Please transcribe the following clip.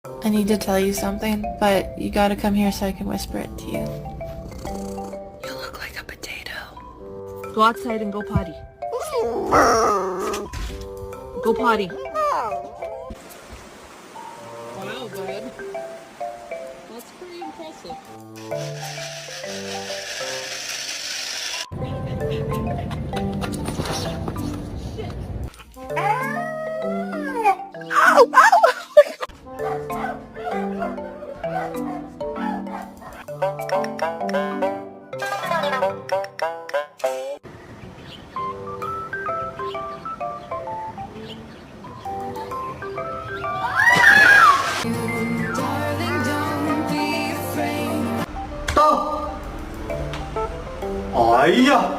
I need to tell you something, but you gotta come here so I can whisper it to you. You look like a potato. Go outside and go potty. Go potty. Wow, bud. That's pretty impressive. 아, 아이야!